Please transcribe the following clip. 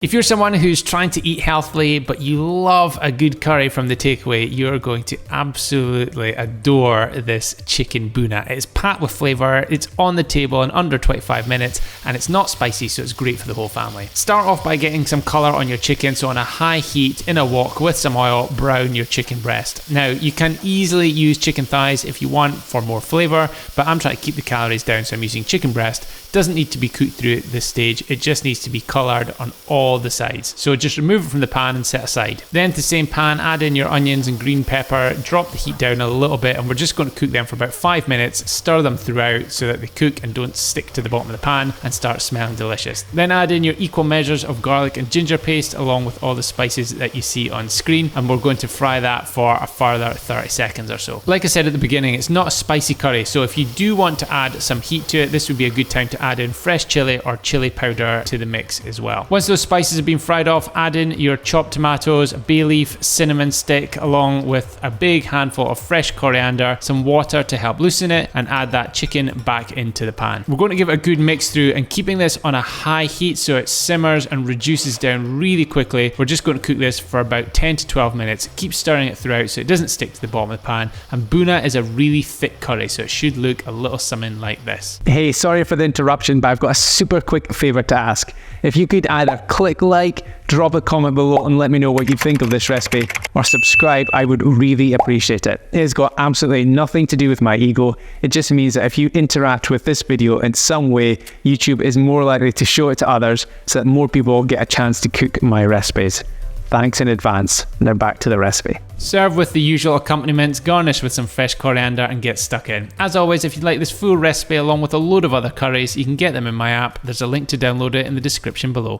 If you're someone who's trying to eat healthily, but you love a good curry from the takeaway, you're going to absolutely adore this chicken Bhuna. It's packed with flavour, it's on the table in under 25 minutes, and it's not spicy, so it's great for the whole family. Start off by getting some colour on your chicken, so on a high heat, in a wok with some oil, brown your chicken breast. Now, you can easily use chicken thighs if you want for more flavour, but I'm trying to keep the calories down, so I'm using chicken breast. Doesn't need to be cooked through at this stage, it just needs to be coloured on all the sides. So just remove it from the pan and set aside. Then to the same pan, add in your onions and green pepper, drop the heat down a little bit, and we're just going to cook them for about 5 minutes, stir them throughout so that they cook and don't stick to the bottom of the pan and start smelling delicious. Then add in your equal measures of garlic and ginger paste along with all the spices that you see on screen, and we're going to fry that for a further 30 seconds or so. Like I said at the beginning, it's not a spicy curry, so if you do want to add some heat to it, this would be a good time to add in fresh chili or chili powder to the mix as well. Once those spices have been fried off, add in your chopped tomatoes, bay leaf, cinnamon stick, along with a big handful of fresh coriander, some water to help loosen it, and add that chicken back into the pan. We're going to give it a good mix through and keeping this on a high heat so it simmers and reduces down really quickly. We're just going to cook this for about 10 to 12 minutes. Keep stirring it throughout so it doesn't stick to the bottom of the pan. And Bhuna is a really thick curry, so it should look a little something like this. Hey, sorry for the interruption, but I've got a super quick favour to ask. If you could either click like, drop a comment below and let me know what you think of this recipe, or subscribe, I would really appreciate it. It has got absolutely nothing to do with my ego. It just means that if you interact with this video in some way, YouTube is more likely to show it to others so that more people get a chance to cook my recipes. Thanks in advance. Now back to the recipe. Serve with the usual accompaniments, garnish with some fresh coriander and get stuck in. As always, if you'd like this full recipe along with a load of other curries, you can get them in my app. There's a link to download it in the description below.